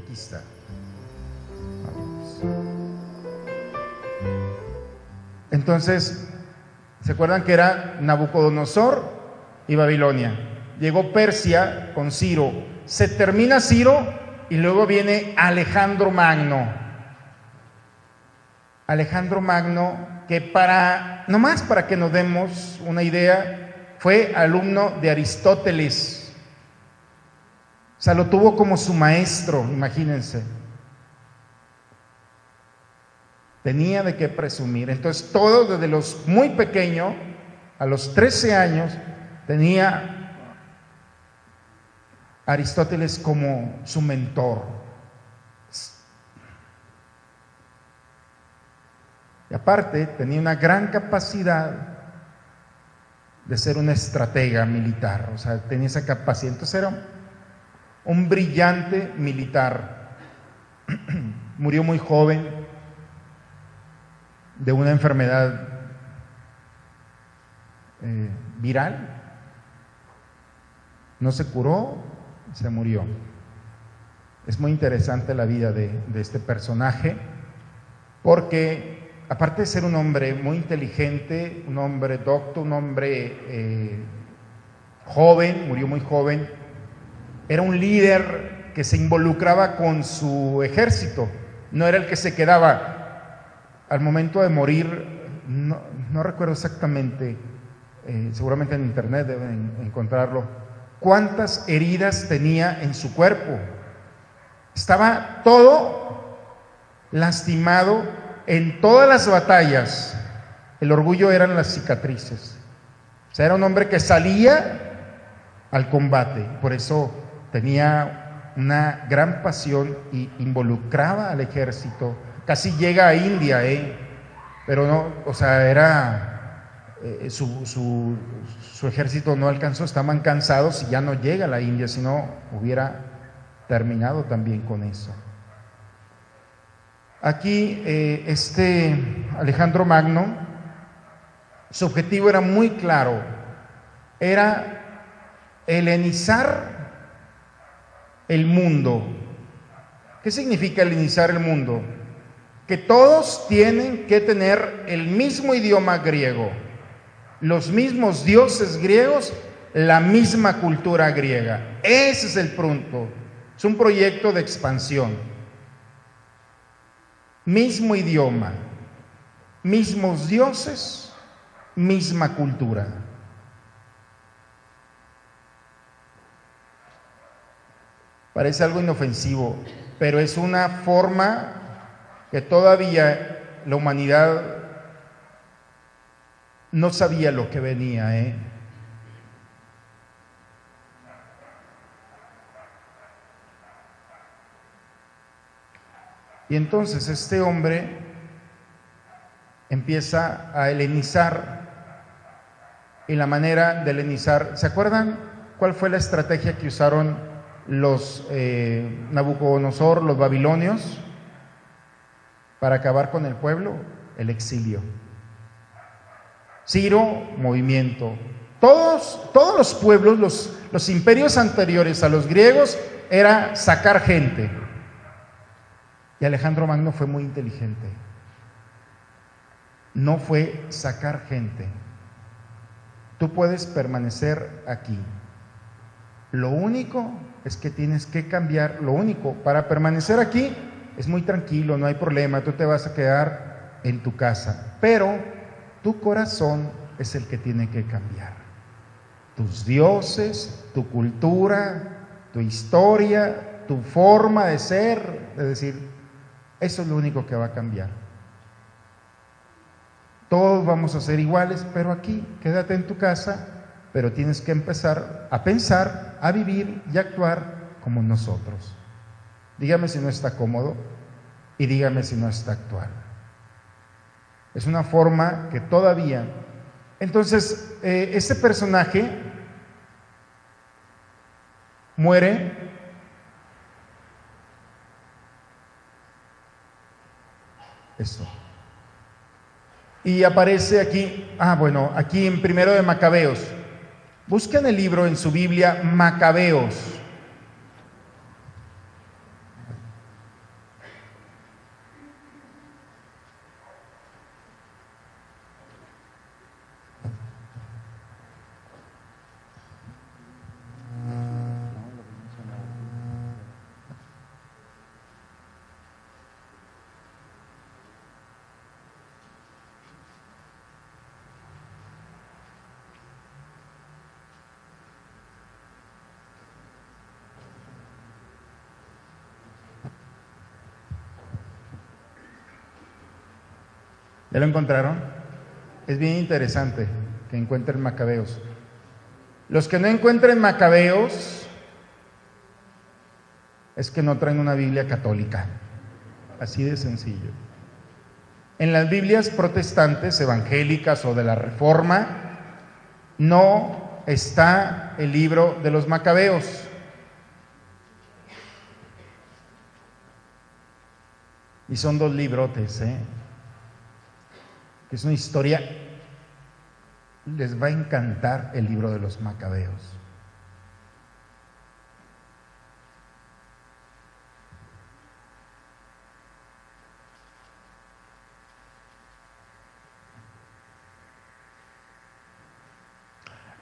Aquí está. Entonces, ¿se acuerdan que era Nabucodonosor y Babilonia? Llegó Persia con Ciro. Se termina Ciro y luego viene Alejandro Magno. Alejandro Magno, que nomás para que nos demos una idea, fue alumno de Aristóteles. O sea, lo tuvo como su maestro, imagínense. Tenía de qué presumir. Entonces, todo desde los muy pequeño, a los 13 años, tenía a Aristóteles como su mentor. Y aparte, tenía una gran capacidad de ser un estratega militar. O sea, tenía esa capacidad. Entonces, era un brillante militar. Murió muy joven de una enfermedad viral. No se curó, se murió. Es muy interesante la vida de este personaje, porque aparte de ser un hombre muy inteligente, un hombre docto, un hombre joven, murió muy joven, era un líder que se involucraba con su ejército, no era el que se quedaba. Al momento de morir, no recuerdo exactamente, seguramente en internet deben encontrarlo, cuántas heridas tenía en su cuerpo. Estaba todo lastimado en todas las batallas. El orgullo eran las cicatrices. O sea, era un hombre que salía al combate, por eso tenía una gran pasión y involucraba al ejército. Casi llega a India, pero no, o sea, su ejército no alcanzó, estaban cansados y ya no llega a la India, si no hubiera terminado también con eso. Aquí Alejandro Magno, su objetivo era muy claro, era helenizar el mundo. ¿Qué significa helenizar el mundo? Que todos tienen que tener el mismo idioma griego, los mismos dioses griegos, la misma cultura griega. Ese es el punto. Es un proyecto de expansión. Mismo idioma, mismos dioses, misma cultura. Parece algo inofensivo, pero es una forma que todavía la humanidad no sabía lo que venía, Y entonces este hombre empieza a helenizar, y la manera de helenizar, ¿se acuerdan cuál fue la estrategia que usaron los Nabucodonosor, los babilonios, para acabar con el pueblo? El exilio. Ciro, movimiento. Todos los pueblos, los imperios anteriores a los griegos, era sacar gente. Y Alejandro Magno fue muy inteligente. No fue sacar gente. Tú puedes permanecer aquí. Lo único es que tienes que cambiar. Lo único, para permanecer aquí es muy tranquilo, no hay problema. Tú te vas a quedar en tu casa. Pero tu corazón es el que tiene que cambiar. Tus dioses, tu cultura, tu historia, tu forma de ser, es decir, eso es lo único que va a cambiar. Todos vamos a ser iguales, pero aquí, quédate en tu casa, pero tienes que empezar a pensar, a vivir y a actuar como nosotros. Dígame si no está cómodo y dígame si no está actual. Es una forma que todavía... Entonces, este personaje muere. Esto. Y aparece aquí, aquí en Primero de Macabeos. Busquen el libro en su Biblia, Macabeos. ¿Ya lo encontraron? Es bien interesante que encuentren Macabeos. Los que no encuentren Macabeos es que no traen una Biblia católica. Así de sencillo. En las Biblias protestantes, evangélicas o de la Reforma, no está el libro de los Macabeos. Y son 2 librotes, que es una historia. Les va a encantar el libro de los Macabeos.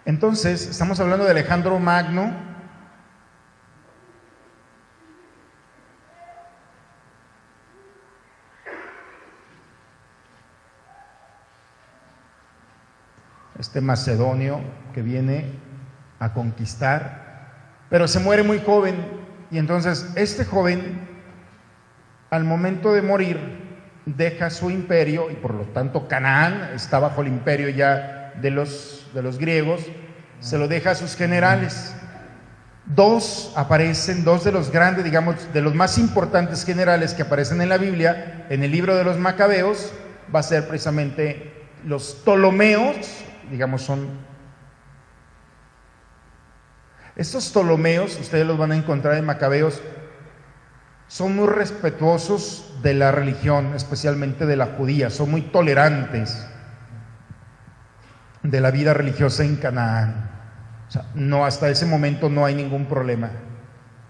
Entonces, estamos hablando de Alejandro Magno. Este macedonio que viene a conquistar, pero se muere muy joven. Y entonces este joven, al momento de morir, deja su imperio, y por lo tanto Canaán está bajo el imperio ya de los griegos, se lo deja a sus generales. 2 aparecen, 2 de los grandes, digamos, de los más importantes generales que aparecen en la Biblia, en el libro de los Macabeos, va a ser precisamente los Ptolomeos. Digamos, son estos Ptolomeos, ustedes los van a encontrar en Macabeos, son muy respetuosos de la religión, especialmente de la judía, son muy tolerantes de la vida religiosa en Canaán. O sea, no, hasta ese momento no hay ningún problema.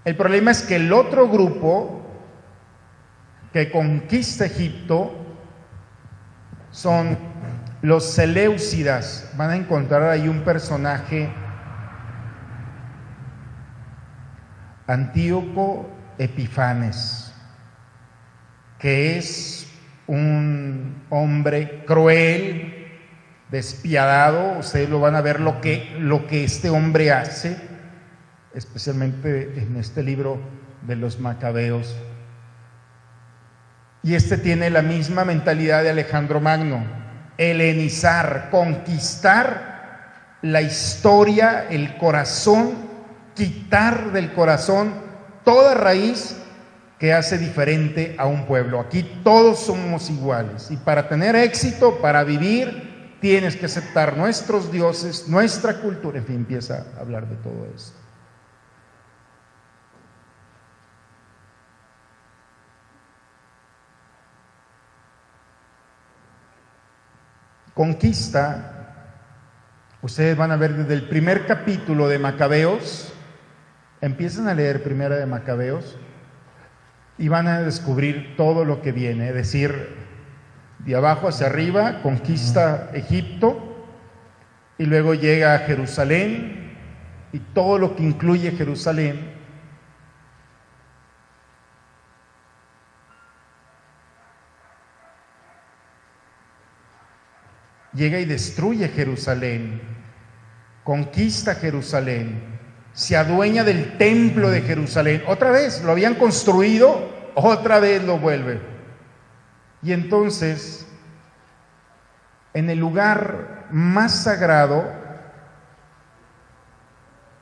El problema es que el otro grupo que conquista Egipto son los Seleucidas. Van a encontrar ahí un personaje, Antíoco Epifanes, que es un hombre cruel, despiadado. Ustedes lo van a ver lo que este hombre hace, especialmente en este libro de los Macabeos. Y este tiene la misma mentalidad de Alejandro Magno: helenizar, conquistar la historia, el corazón, quitar del corazón toda raíz que hace diferente a un pueblo. Aquí todos somos iguales, y para tener éxito, para vivir, tienes que aceptar nuestros dioses, nuestra cultura. En fin, empieza a hablar de todo esto. Conquista, ustedes van a ver desde el primer capítulo de Macabeos, empiezan a leer Primera de Macabeos y van a descubrir todo lo que viene, es decir, de abajo hacia arriba, conquista Egipto y luego llega a Jerusalén y todo lo que incluye Jerusalén. Llega y destruye Jerusalén, conquista Jerusalén, se adueña del templo de Jerusalén. Otra vez, lo habían construido, otra vez lo vuelve. Y entonces, en el lugar más sagrado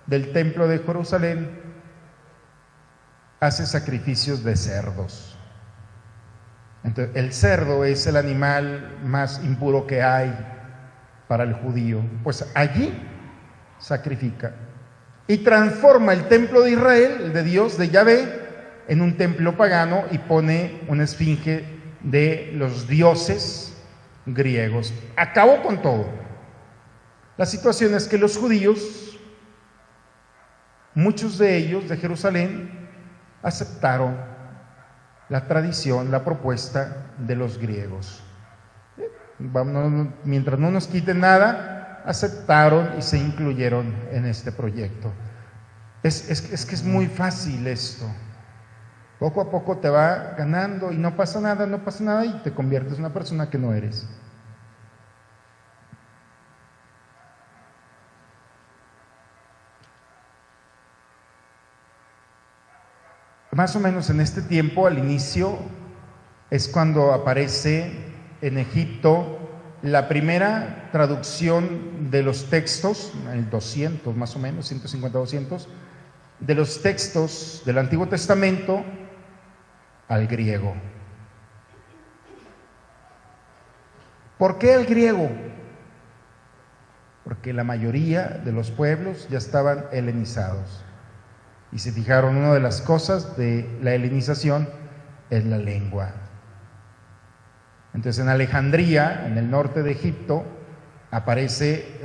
del templo de Jerusalén, hace sacrificios de cerdos. Entonces, el cerdo es el animal más impuro que hay para el judío. Pues allí sacrifica y transforma el templo de Israel, el de Dios, de Yahvé, en un templo pagano y pone una esfinge de los dioses griegos. Acabó con todo. La situación es que los judíos, muchos de ellos de Jerusalén, aceptaron la tradición, la propuesta de los griegos. Mientras no nos quiten nada, aceptaron y se incluyeron en este proyecto. Es que es muy fácil esto. Poco a poco te va ganando y no pasa nada y te conviertes en una persona que no eres. Más o menos en este tiempo, al inicio, es cuando aparece en Egipto, la primera traducción de los textos, en el 200 más o menos, 150, 200, de los textos del Antiguo Testamento al griego. ¿Por qué al griego? Porque la mayoría de los pueblos ya estaban helenizados. Y se fijaron, una de las cosas de la helenización es la lengua. Entonces en Alejandría, en el norte de Egipto, aparece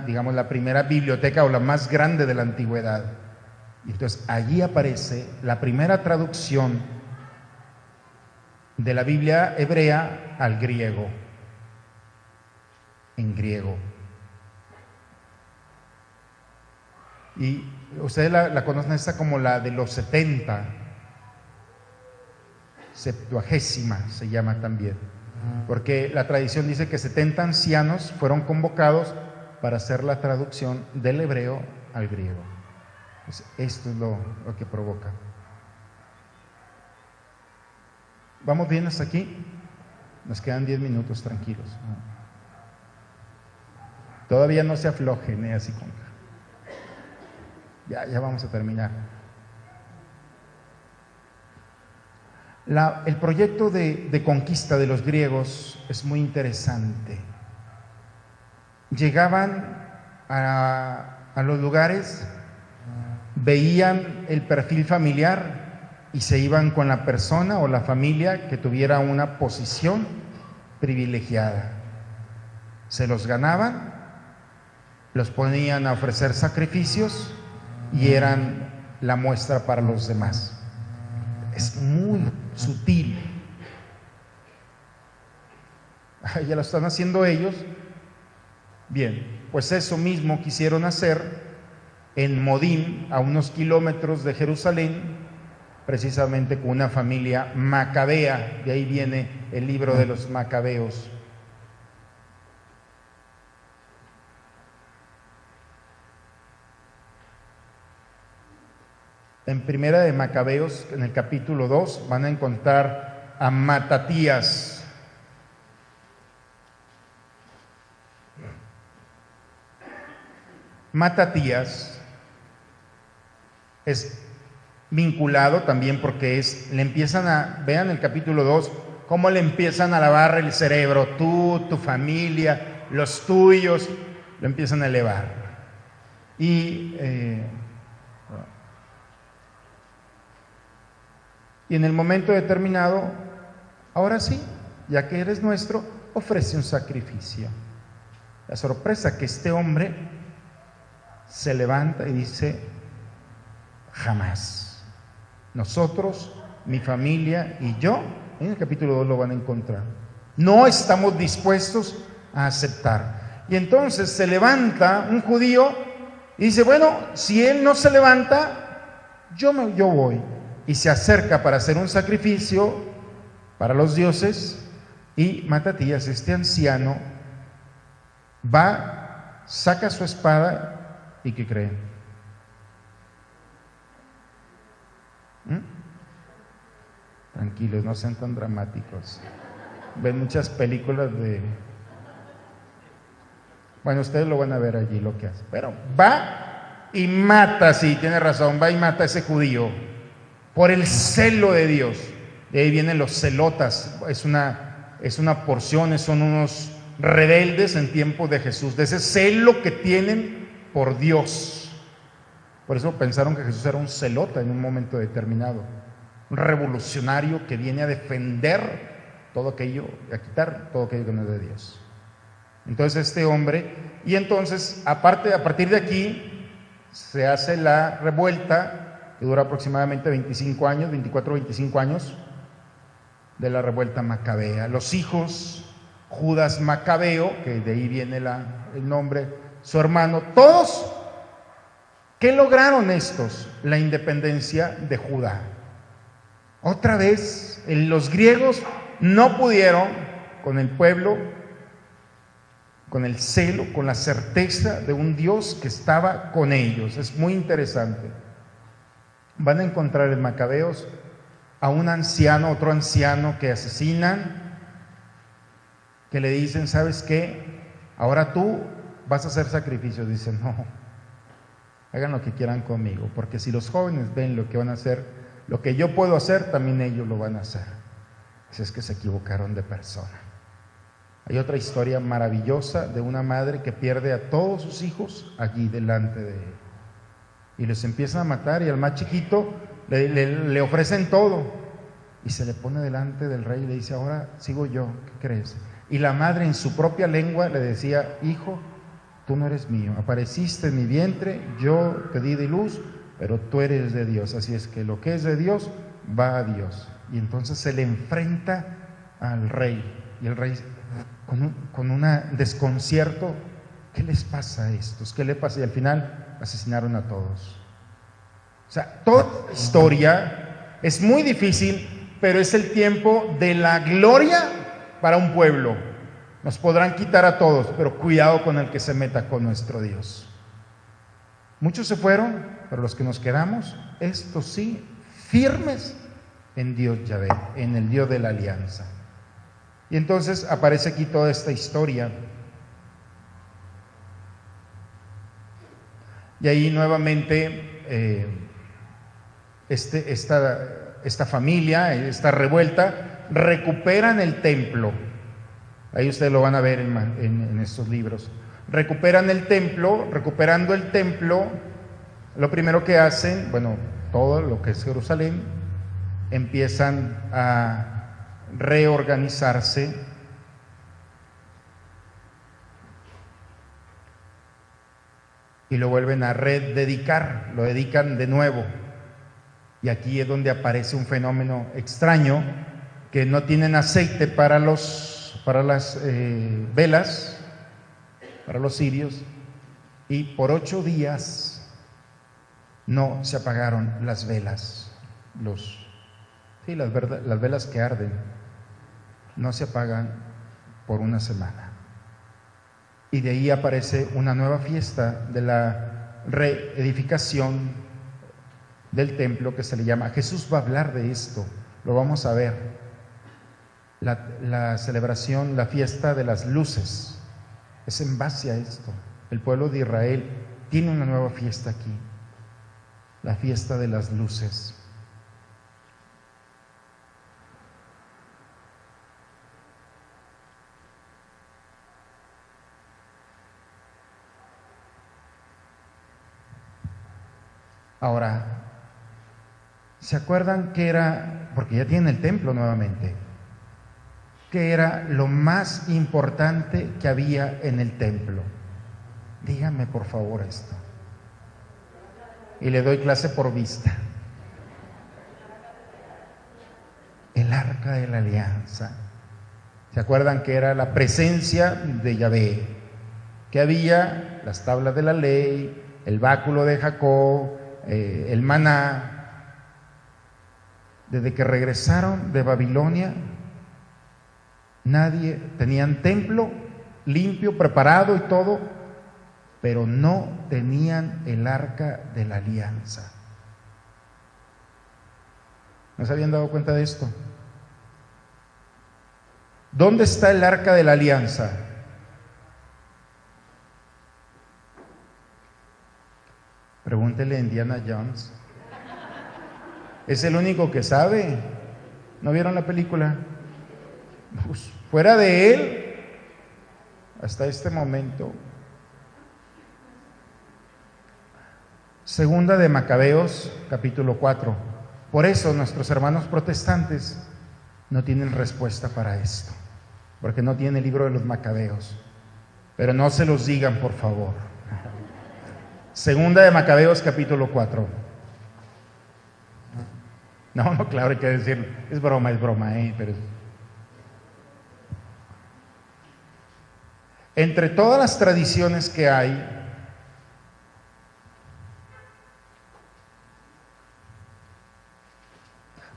digamos, la primera biblioteca o la más grande de la antigüedad. Y entonces allí aparece la primera traducción de la Biblia hebrea al griego, en griego. Y ustedes la conocen esta como la de los 70, Septuagésima se llama también, porque la tradición dice que 70 ancianos fueron convocados para hacer la traducción del hebreo al griego. Pues esto es lo que provoca. ¿Vamos bien hasta aquí? Nos quedan 10 minutos, tranquilos. Todavía no se aflojen, así como. Ya vamos a terminar. El proyecto de conquista de los griegos es muy interesante. Llegaban a los lugares, veían el perfil familiar y se iban con la persona o la familia que tuviera una posición privilegiada. Se los ganaban, los ponían a ofrecer sacrificios y eran la muestra para los demás. Es muy sutil. Ya lo están haciendo ellos. Bien, pues eso mismo quisieron hacer en Modín, a unos kilómetros de Jerusalén, precisamente con una familia macabea. De ahí viene el libro de los Macabeos. En Primera de Macabeos, en el capítulo 2, van a encontrar a Matatías. Matatías es vinculado también porque le empiezan vean el capítulo 2, cómo le empiezan a lavar el cerebro, tú, tu familia, los tuyos, lo empiezan a elevar. Y en el momento determinado, ahora sí, ya que eres nuestro, ofrece un sacrificio. La sorpresa que este hombre se levanta y dice: jamás. Nosotros, mi familia y yo, en el capítulo 2 lo van a encontrar, no estamos dispuestos a aceptar. Y entonces se levanta un judío y dice: bueno, si él no se levanta, yo voy. Y se acerca para hacer un sacrificio para los dioses, y Matatías, este anciano, va, saca su espada y ¿qué creen? Tranquilos, no sean tan dramáticos. Ven muchas películas bueno, ustedes lo van a ver allí lo que hace. Pero va y mata, sí, tiene razón, va y mata a ese judío por el celo de Dios. De ahí vienen los celotas, es una porción, son unos rebeldes en tiempos de Jesús, de ese celo que tienen por Dios. Por eso pensaron que Jesús era un celota en un momento determinado, un revolucionario que viene a defender todo aquello, a quitar todo aquello que no es de Dios. Entonces este hombre, y entonces a partir de aquí se hace la revuelta, que dura aproximadamente 25 años, 24 o 25 años, de la revuelta macabea. Los hijos, Judas Macabeo, que de ahí viene el nombre, su hermano, todos, ¿qué lograron estos? La independencia de Judá. Otra vez, los griegos no pudieron con el pueblo, con el celo, con la certeza de un Dios que estaba con ellos. Es muy interesante. Van a encontrar en Macabeos a un anciano, otro anciano que asesinan, que le dicen, ¿sabes qué? Ahora tú vas a hacer sacrificios. Dicen, no, hagan lo que quieran conmigo, porque si los jóvenes ven lo que van a hacer, lo que yo puedo hacer, también ellos lo van a hacer. Así es que se equivocaron de persona. Hay otra historia maravillosa de una madre que pierde a todos sus hijos allí delante de él. Y les empiezan a matar, y al más chiquito le ofrecen todo. Y se le pone delante del rey y le dice, ahora sigo yo, ¿qué crees? Y la madre en su propia lengua le decía, hijo, tú no eres mío, apareciste en mi vientre, yo te di de luz, pero tú eres de Dios. Así es que lo que es de Dios, va a Dios. Y entonces se le enfrenta al rey. Y el rey, con un desconcierto, ¿qué les pasa a estos? ¿Qué le pasa? Y al final asesinaron a todos. O sea, toda la historia es muy difícil, pero es el tiempo de la gloria para un pueblo. Nos podrán quitar a todos, pero cuidado con el que se meta con nuestro Dios. Muchos se fueron, pero los que nos quedamos, estos sí, firmes en Dios Yahvé, en el Dios de la alianza. Y entonces aparece aquí toda esta historia. Y ahí nuevamente esta familia, esta revuelta, recuperan el templo. Ahí ustedes lo van a ver en estos libros. Recuperan el templo. Recuperando el templo, lo primero que hacen, bueno, todo lo que es Jerusalén, empiezan a reorganizarse y lo vuelven a rededicar, lo dedican de nuevo. Y aquí es donde aparece un fenómeno extraño, que no tienen aceite para las velas, para los cirios, y por 8 días no se apagaron las velas, las velas que arden, no se apagan por una semana. Y de ahí aparece una nueva fiesta de la reedificación del templo que se le llama. Jesús va a hablar de esto, lo vamos a ver. La celebración, la fiesta de las luces, es en base a esto. El pueblo de Israel tiene una nueva fiesta aquí, la fiesta de las luces. Ahora, ¿se acuerdan qué era? Porque ya tienen el templo nuevamente. ¿Qué era lo más importante que había en el templo? Díganme por favor esto. Y le doy clase por vista. El arca de la alianza. ¿Se acuerdan que era la presencia de Yahvé? Que había las tablas de la ley, el báculo de Jacob, el maná. Desde que regresaron de Babilonia, tenían templo limpio, preparado y todo, pero no tenían el arca de la alianza. ¿No se habían dado cuenta de esto? ¿Dónde está el arca de la alianza? Pregúntele a Indiana Jones. Es el único que sabe. ¿No vieron la película? Pues, fuera de él, hasta este momento. Segunda de Macabeos, capítulo 4. Por eso nuestros hermanos protestantes no tienen respuesta para esto, porque no tienen el libro de los Macabeos. Pero no se los digan, por favor. Segunda de Macabeos, capítulo 4. No, claro, hay que decirlo. Es broma, pero... Entre todas las tradiciones que hay,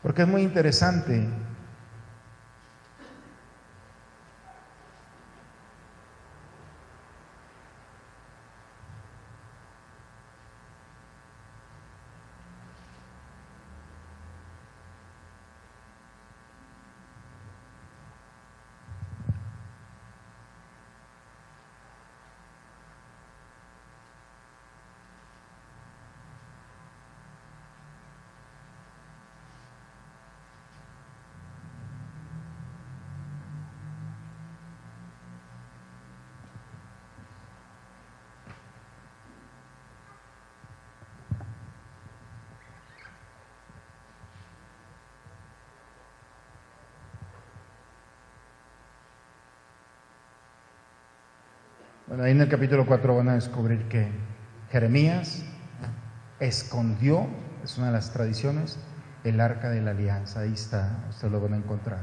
porque es muy interesante, Bueno, ahí en el capítulo 4 van a descubrir que Jeremías escondió, es una de las tradiciones, el arca de la alianza. Ahí está, ustedes lo van a encontrar.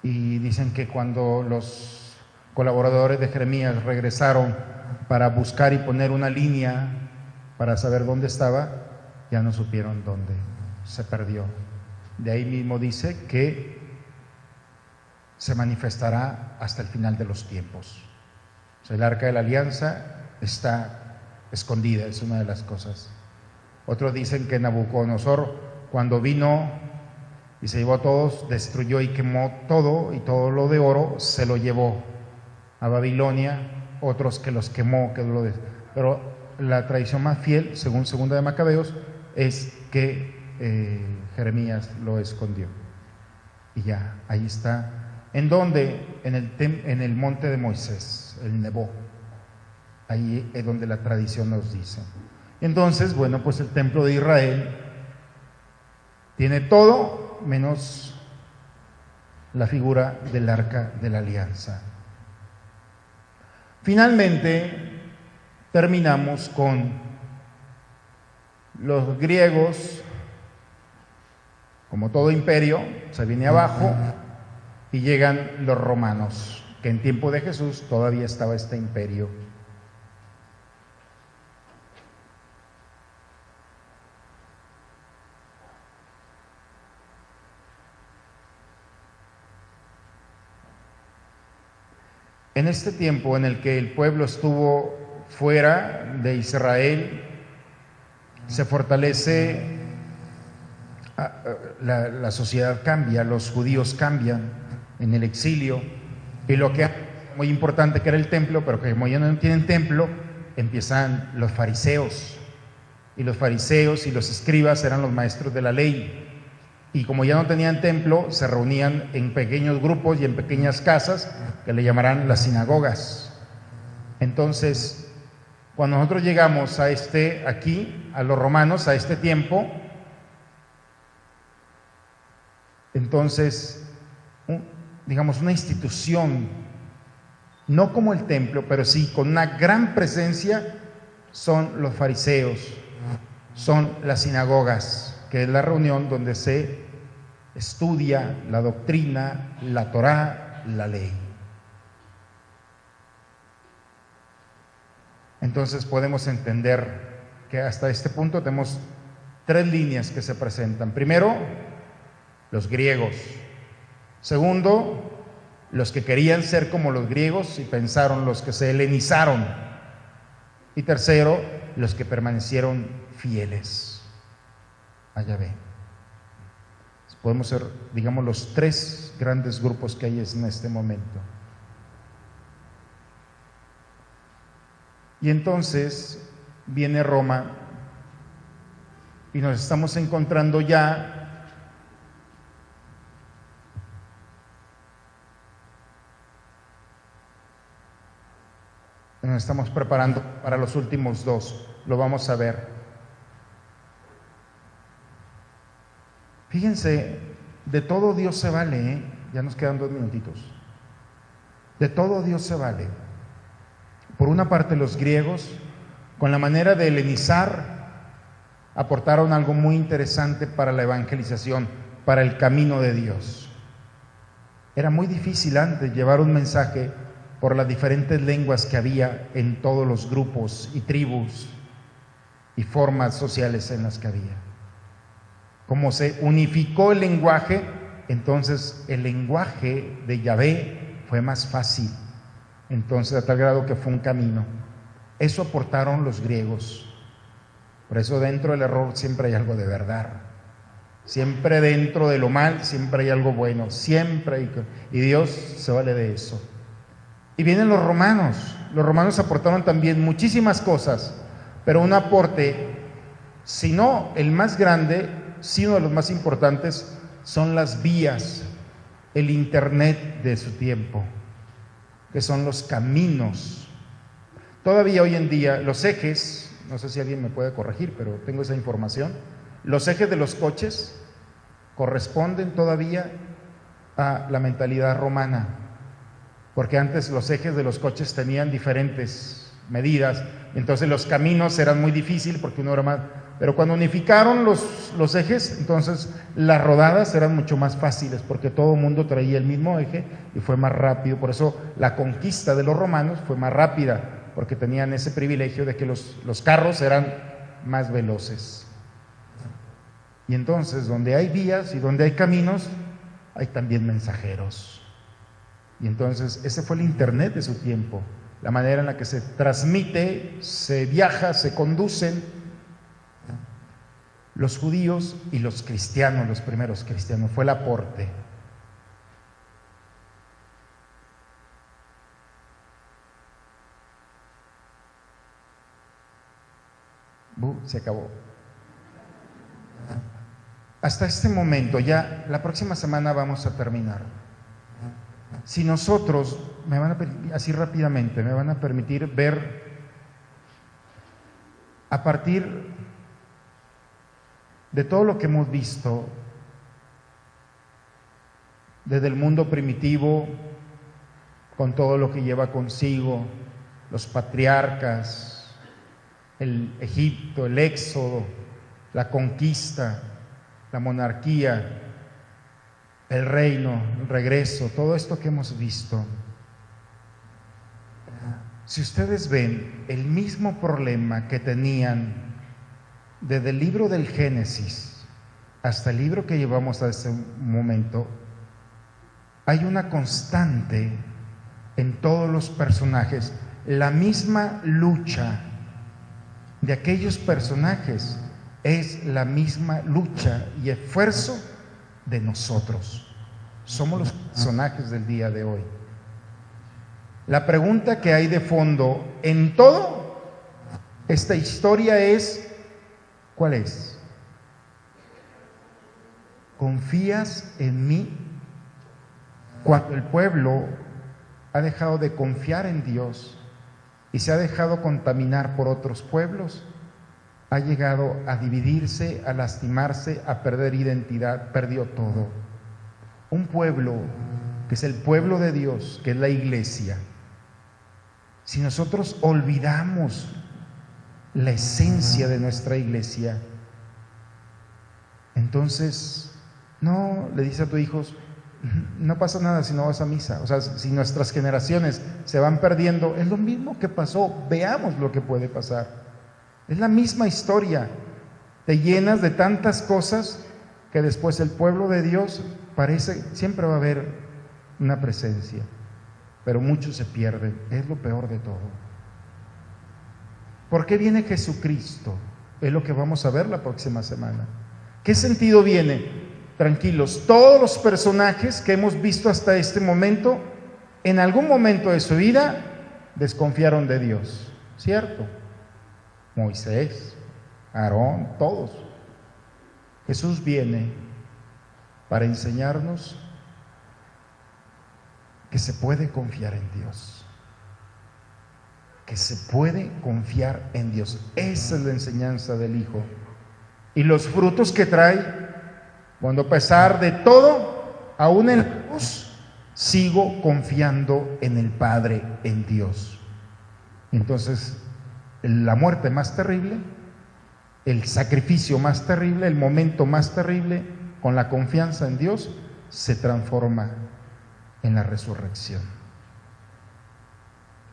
Y dicen que cuando los colaboradores de Jeremías regresaron para buscar y poner una línea para saber dónde estaba, ya no supieron dónde, se perdió. De ahí mismo dice que se manifestará hasta el final de los tiempos. O sea, el arca de la alianza está escondida, es una de las cosas. Otros dicen que Nabucodonosor, cuando vino y se llevó a todos, destruyó y quemó todo, y todo lo de oro se lo llevó a Babilonia. Otros que los quemó, pero la tradición más fiel, según Segunda de Macabeos, es que Jeremías lo escondió. Y ya, ahí está. ¿En dónde? En el monte de Moisés, el Nebo. Ahí es donde la tradición nos dice. Entonces, bueno, pues el templo de Israel tiene todo menos la figura del arca de la alianza. Finalmente, terminamos con los griegos. Como todo imperio, se viene abajo y llegan los romanos, que en tiempo de Jesús todavía estaba este imperio. En este tiempo en el que el pueblo estuvo fuera de Israel, se fortalece, la sociedad cambia, los judíos cambian en el exilio, y lo que es muy importante, que era el templo, pero que como ya no tienen templo, empiezan los fariseos, y los fariseos y los escribas eran los maestros de la ley, y como ya no tenían templo, se reunían en pequeños grupos y en pequeñas casas, que le llamarán las sinagogas. Entonces, cuando nosotros llegamos a aquí, a los romanos, a este tiempo, entonces, digamos, una institución, no como el templo, pero sí con una gran presencia, son los fariseos, son las sinagogas, que es la reunión donde se estudia la doctrina, la Torá, la ley. Entonces podemos entender que hasta este punto tenemos tres líneas que se presentan. Primero, los griegos. Segundo, los que querían ser como los griegos y pensaron, los que se helenizaron. Y tercero, los que permanecieron fieles a Yahvé. Podemos ser, digamos, los tres grandes grupos que hay en este momento. Y entonces viene Roma y nos estamos encontrando ya nos estamos preparando para los últimos dos, lo vamos a ver. Fíjense, de todo Dios se vale, ¿eh? Ya nos quedan 2 minutitos. De todo Dios se vale. Por una parte, los griegos, con la manera de helenizar, aportaron algo muy interesante para la evangelización, para el camino de Dios. Era muy difícil antes llevar un mensaje por las diferentes lenguas que había en todos los grupos y tribus y formas sociales en las que había. Como se unificó el lenguaje, entonces el lenguaje de Yahvé fue más fácil. Entonces, a tal grado que fue un camino. Eso aportaron los griegos. Por eso dentro del error siempre hay algo de verdad. Siempre dentro de lo mal, siempre hay algo bueno. Siempre y Dios se vale de eso. Y vienen los romanos. Los romanos aportaron también muchísimas cosas, pero un aporte, si no el más grande, sí uno de los más importantes, son las vías, el internet de su tiempo, que son los caminos. Todavía hoy en día los ejes, no sé si alguien me puede corregir, pero tengo esa información, los ejes de los coches corresponden todavía a la mentalidad romana. porque antes los ejes de los coches tenían diferentes medidas, entonces los caminos eran muy difíciles porque uno era más, pero cuando unificaron los ejes, entonces las rodadas eran mucho más fáciles porque todo el mundo traía el mismo eje y fue más rápido. Por eso la conquista de los romanos fue más rápida, porque tenían ese privilegio de que los carros eran más veloces. Y entonces donde hay vías y donde hay caminos, hay también mensajeros. Y entonces ese fue el internet de su tiempo, la manera en la que se transmite, se viaja, se conducen los judíos y los cristianos, los primeros cristianos, fue el aporte. Se acabó. Hasta este momento, ya la próxima semana vamos a terminar. Si nosotros, así rápidamente, me van a permitir ver a partir de todo lo que hemos visto desde el mundo primitivo, con todo lo que lleva consigo, los patriarcas, el Egipto, el éxodo, la conquista, la monarquía, el reino, el regreso, todo esto que hemos visto. Si ustedes ven el mismo problema que tenían desde el libro del Génesis hasta el libro que llevamos a este momento, hay una constante en todos los personajes, la misma lucha de aquellos personajes es la misma lucha y esfuerzo de nosotros. Somos los personajes del día de hoy. La pregunta que hay de fondo en todo esta historia es, ¿cuál es? ¿Confías en mí? Cuando el pueblo ha dejado de confiar en Dios y se ha dejado contaminar por otros pueblos, ha llegado a dividirse, a lastimarse, a perder identidad, perdió todo. Un pueblo que es el pueblo de Dios, que es la iglesia, si nosotros olvidamos la esencia de nuestra iglesia, entonces no le dices a tus hijos, no pasa nada si no vas a misa. O sea, si nuestras generaciones se van perdiendo, es lo mismo que pasó, veamos lo que puede pasar. Es la misma historia. Te llenas de tantas cosas que después el pueblo de Dios parece, siempre va a haber una presencia, pero muchos se pierden. Es lo peor de todo. ¿Por qué viene Jesucristo? Es lo que vamos a ver la próxima semana. ¿Qué sentido viene? Tranquilos, todos los personajes que hemos visto hasta este momento, en algún momento de su vida, desconfiaron de Dios, ¿cierto? Moisés, Aarón, todos. Jesús viene para enseñarnos que se puede confiar en Dios, que se puede confiar en Dios. Esa es la enseñanza del Hijo. Y los frutos que trae, cuando a pesar de todo, aún en la cruz, sigo confiando en el Padre, en Dios. Entonces, la muerte más terrible, el sacrificio más terrible, el momento más terrible, con la confianza en Dios, se transforma en la resurrección.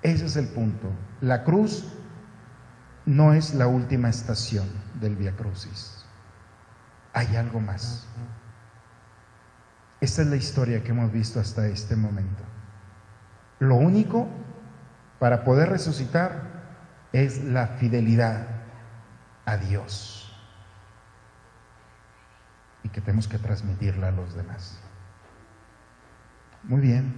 Ese es el punto. La cruz no es la última estación del Vía Crucis. Hay algo más. Esta es la historia que hemos visto hasta este momento. Lo único para poder resucitar es la fidelidad a Dios, y que tenemos que transmitirla a los demás. Muy bien.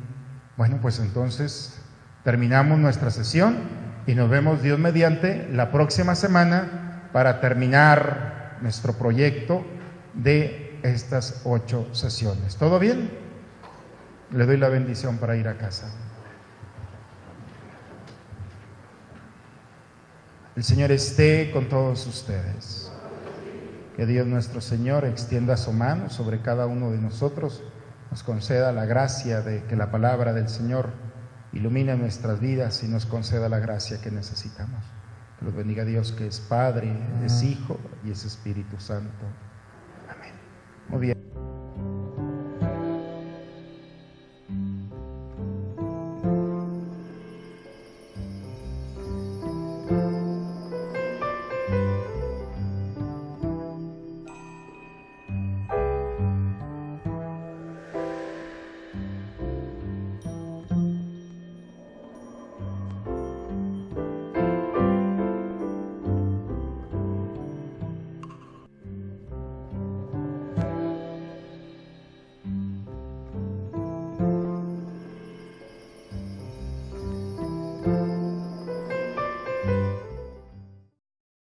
Bueno, pues entonces terminamos nuestra sesión y nos vemos, Dios mediante, la próxima semana para terminar nuestro proyecto de estas 8 sesiones. ¿Todo bien? Le doy la bendición para ir a casa. El Señor esté con todos ustedes. Que Dios nuestro Señor extienda su mano sobre cada uno de nosotros, nos conceda la gracia de que la palabra del Señor ilumine nuestras vidas y nos conceda la gracia que necesitamos. Que los bendiga Dios, que es Padre, es Hijo y es Espíritu Santo.